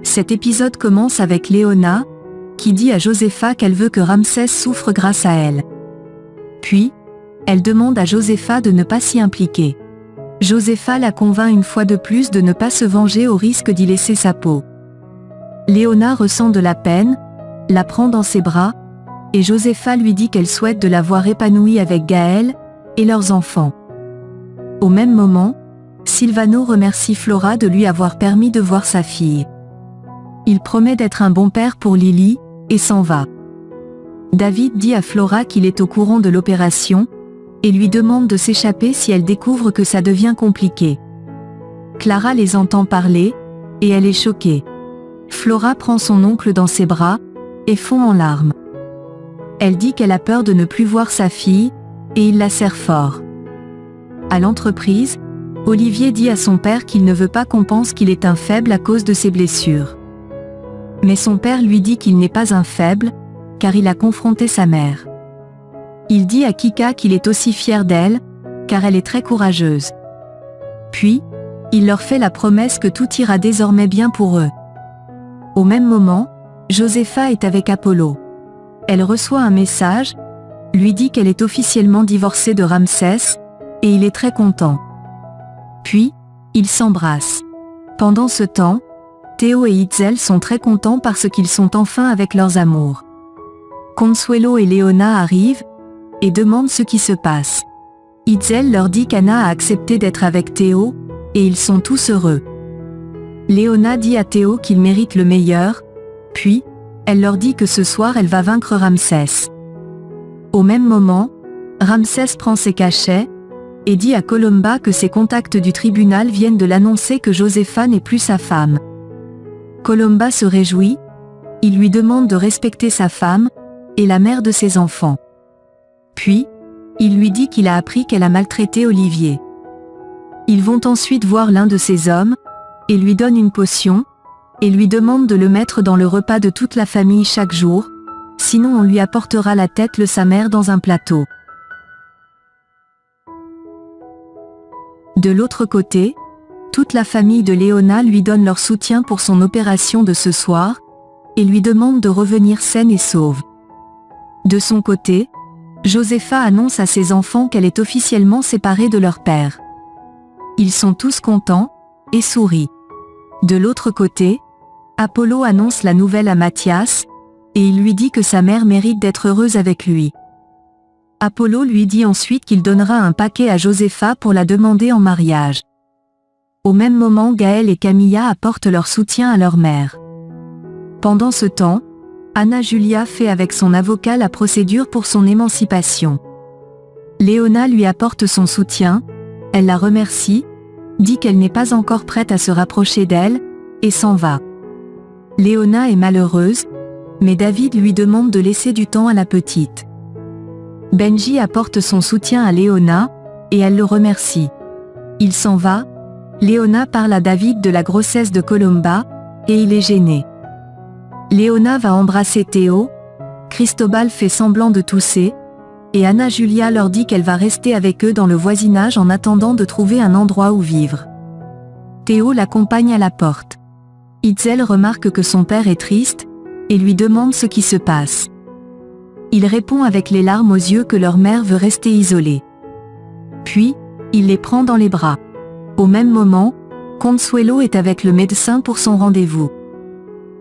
Cet épisode commence avec Léona, qui dit à Josépha qu'elle veut que Ramsès souffre grâce à elle. Puis, elle demande à Josépha de ne pas s'y impliquer. Josépha la convainc une fois de plus de ne pas se venger au risque d'y laisser sa peau. Léona ressent de la peine, la prend dans ses bras, et Josépha lui dit qu'elle souhaite de la voir épanouie avec Gaël et leurs enfants. Au même moment, Silvano remercie Flora de lui avoir permis de voir sa fille. Il promet d'être un bon père pour Lily, et s'en va. David dit à Flora qu'il est au courant de l'opération, et lui demande de s'échapper si elle découvre que ça devient compliqué. Clara les entend parler, et elle est choquée. Flora prend son oncle dans ses bras, et fond en larmes. Elle dit qu'elle a peur de ne plus voir sa fille, et il la serre fort. À l'entreprise, Olivier dit à son père qu'il ne veut pas qu'on pense qu'il est un faible à cause de ses blessures. Mais son père lui dit qu'il n'est pas un faible, car il a confronté sa mère. Il dit à Kika qu'il est aussi fier d'elle, car elle est très courageuse. Puis, il leur fait la promesse que tout ira désormais bien pour eux. Au même moment, Josépha est avec Apollo. Elle reçoit un message, lui dit qu'elle est officiellement divorcée de Ramsès, et il est très content. Puis, ils s'embrassent. Pendant ce temps, Théo et Itzel sont très contents parce qu'ils sont enfin avec leurs amours. Consuelo et Léona arrivent, et demandent ce qui se passe. Itzel leur dit qu'Anna a accepté d'être avec Théo, et ils sont tous heureux. Léona dit à Théo qu'il mérite le meilleur, puis, elle leur dit que ce soir elle va vaincre Ramsès. Au même moment, Ramsès prend ses cachets, et dit à Colomba que ses contacts du tribunal viennent de l'annoncer que Josépha n'est plus sa femme. Colomba se réjouit, il lui demande de respecter sa femme, et la mère de ses enfants. Puis, il lui dit qu'il a appris qu'elle a maltraité Olivier. Ils vont ensuite voir l'un de ses hommes, et lui donne une potion, et lui demande de le mettre dans le repas de toute la famille chaque jour, sinon on lui apportera la tête de sa mère dans un plateau. De l'autre côté, toute la famille de Léona lui donne leur soutien pour son opération de ce soir, et lui demande de revenir saine et sauve. De son côté, Josépha annonce à ses enfants qu'elle est officiellement séparée de leur père. Ils sont tous contents, et sourient. De l'autre côté, Apollo annonce la nouvelle à Mathias, et il lui dit que sa mère mérite d'être heureuse avec lui. Apollo lui dit ensuite qu'il donnera un paquet à Josépha pour la demander en mariage. Au même moment, Gaël et Camilla apportent leur soutien à leur mère. Pendant ce temps, Anna Julia fait avec son avocat la procédure pour son émancipation. Léona lui apporte son soutien, elle la remercie, dit qu'elle n'est pas encore prête à se rapprocher d'elle, et s'en va. Léona est malheureuse, mais David lui demande de laisser du temps à la petite. Benji apporte son soutien à Léona, et elle le remercie. Il s'en va, Léona parle à David de la grossesse de Colomba, et il est gêné. Léona va embrasser Théo, Cristobal fait semblant de tousser, et Anna Julia leur dit qu'elle va rester avec eux dans le voisinage en attendant de trouver un endroit où vivre. Théo l'accompagne à la porte. Itzel remarque que son père est triste, et lui demande ce qui se passe. Il répond avec les larmes aux yeux que leur mère veut rester isolée. Puis, il les prend dans les bras. Au même moment, Consuelo est avec le médecin pour son rendez-vous.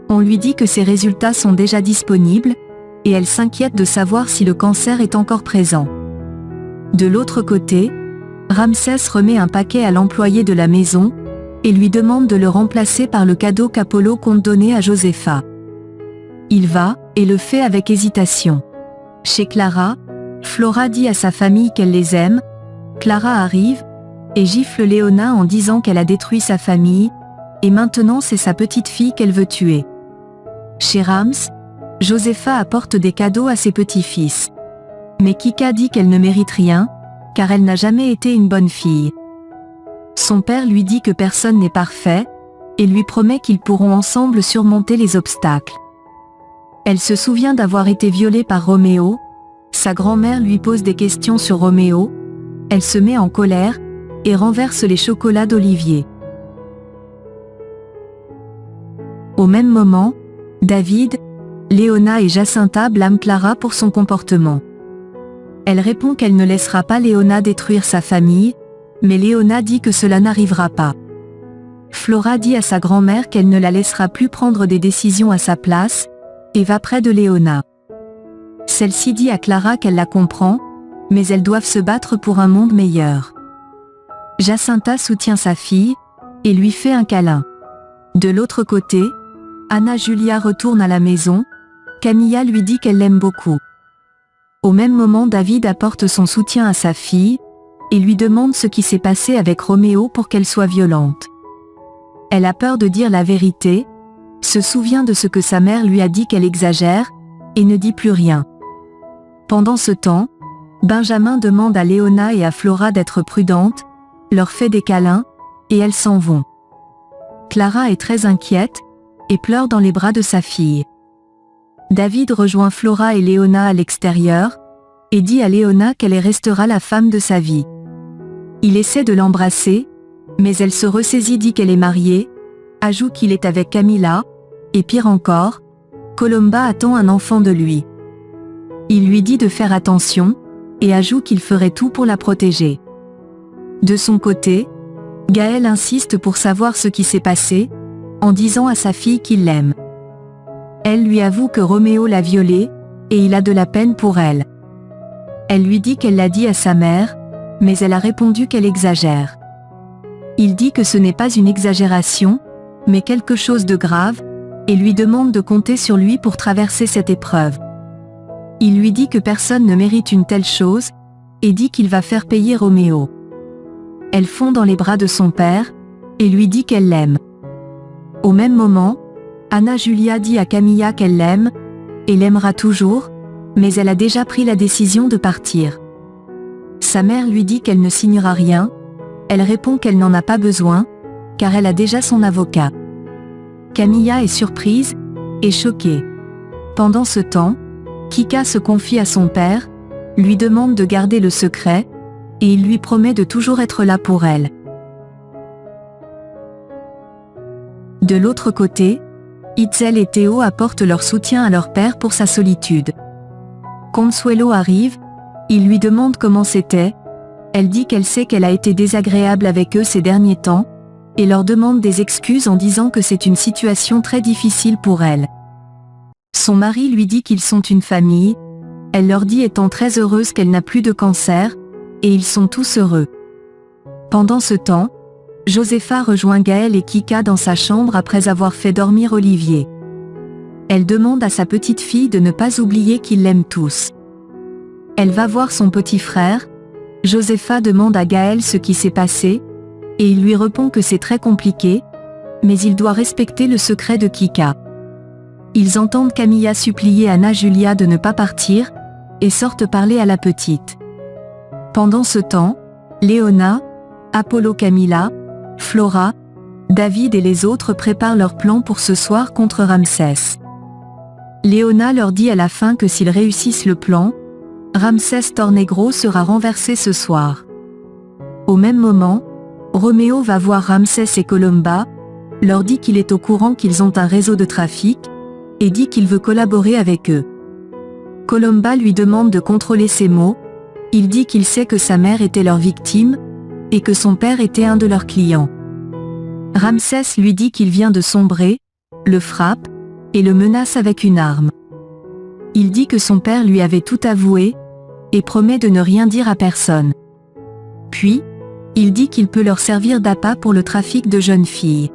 On lui dit que ses résultats sont déjà disponibles, et elle s'inquiète de savoir si le cancer est encore présent. De l'autre côté, Ramsès remet un paquet à l'employé de la maison, et lui demande de le remplacer par le cadeau qu'Apollo compte donner à Josépha. Il va, et le fait avec hésitation. Chez Clara, Flora dit à sa famille qu'elle les aime, Clara arrive, et gifle Léona en disant qu'elle a détruit sa famille, et maintenant c'est sa petite fille qu'elle veut tuer. Chez Rams, Josépha apporte des cadeaux à ses petits-fils. Mais Kika dit qu'elle ne mérite rien, car elle n'a jamais été une bonne fille. Son père lui dit que personne n'est parfait, et lui promet qu'ils pourront ensemble surmonter les obstacles. Elle se souvient d'avoir été violée par Roméo, sa grand-mère lui pose des questions sur Roméo, elle se met en colère, et renverse les chocolats d'Olivier. Au même moment, David, Léona et Jacinta blâment Clara pour son comportement. Elle répond qu'elle ne laissera pas Léona détruire sa famille, mais Léona dit que cela n'arrivera pas. Flora dit à sa grand-mère qu'elle ne la laissera plus prendre des décisions à sa place, et va près de Léona. Celle-ci dit à Clara qu'elle la comprend, mais elles doivent se battre pour un monde meilleur. Jacinta soutient sa fille, et lui fait un câlin. De l'autre côté, Anna Julia retourne à la maison, Camilla lui dit qu'elle l'aime beaucoup. Au même moment, David apporte son soutien à sa fille, et lui demande ce qui s'est passé avec Roméo pour qu'elle soit violente. Elle a peur de dire la vérité, se souvient de ce que sa mère lui a dit qu'elle exagère, et ne dit plus rien. Pendant ce temps, Benjamin demande à Léona et à Flora d'être prudentes, leur fait des câlins, et elles s'en vont. Clara est très inquiète, et pleure dans les bras de sa fille. David rejoint Flora et Léona à l'extérieur, et dit à Léona qu'elle restera la femme de sa vie. Il essaie de l'embrasser, mais elle se ressaisit, dit qu'elle est mariée, ajoute qu'il est avec Camilla, et pire encore, Colomba attend un enfant de lui. Il lui dit de faire attention, et ajoute qu'il ferait tout pour la protéger. De son côté, Gaël insiste pour savoir ce qui s'est passé, en disant à sa fille qu'il l'aime. Elle lui avoue que Roméo l'a violée, et il a de la peine pour elle. Elle lui dit qu'elle l'a dit à sa mère, mais elle a répondu qu'elle exagère. Il dit que ce n'est pas une exagération, mais quelque chose de grave, et lui demande de compter sur lui pour traverser cette épreuve. Il lui dit que personne ne mérite une telle chose, et dit qu'il va faire payer Roméo. Elle fond dans les bras de son père, et lui dit qu'elle l'aime. Au même moment, Anna Julia dit à Camilla qu'elle l'aime, et l'aimera toujours, mais elle a déjà pris la décision de partir. Sa mère lui dit qu'elle ne signera rien, elle répond qu'elle n'en a pas besoin, car elle a déjà son avocat. Camilla est surprise, et choquée. Pendant ce temps, Kika se confie à son père, lui demande de garder le secret, et il lui promet de toujours être là pour elle. De l'autre côté, Itzel et Théo apportent leur soutien à leur père pour sa solitude. Consuelo arrive, il lui demande comment c'était, elle dit qu'elle sait qu'elle a été désagréable avec eux ces derniers temps, et leur demande des excuses en disant que c'est une situation très difficile pour elle. Son mari lui dit qu'ils sont une famille, elle leur dit étant très heureuse qu'elle n'a plus de cancer, et ils sont tous heureux. Pendant ce temps, Josepha rejoint Gaël et Kika dans sa chambre après avoir fait dormir Olivier. Elle demande à sa petite fille de ne pas oublier qu'ils l'aiment tous. Elle va voir son petit frère, Josepha demande à Gaël ce qui s'est passé, et il lui répond que c'est très compliqué, mais il doit respecter le secret de Kika. Ils entendent Camilla supplier Anna Julia de ne pas partir, et sortent parler à la petite. Pendant ce temps, Léona, Apollo, Camilla, Flora, David et les autres préparent leur plan pour ce soir contre Ramsès. Léona leur dit à la fin que s'ils réussissent le plan, Ramsès Tornegro sera renversé ce soir. Au même moment, Roméo va voir Ramsès et Colomba, leur dit qu'il est au courant qu'ils ont un réseau de trafic, et dit qu'il veut collaborer avec eux. Colomba lui demande de contrôler ses mots, il dit qu'il sait que sa mère était leur victime, et que son père était un de leurs clients. Ramsès lui dit qu'il vient de sombrer, le frappe, et le menace avec une arme. Il dit que son père lui avait tout avoué, et promet de ne rien dire à personne. Puis, il dit qu'il peut leur servir d'appât pour le trafic de jeunes filles.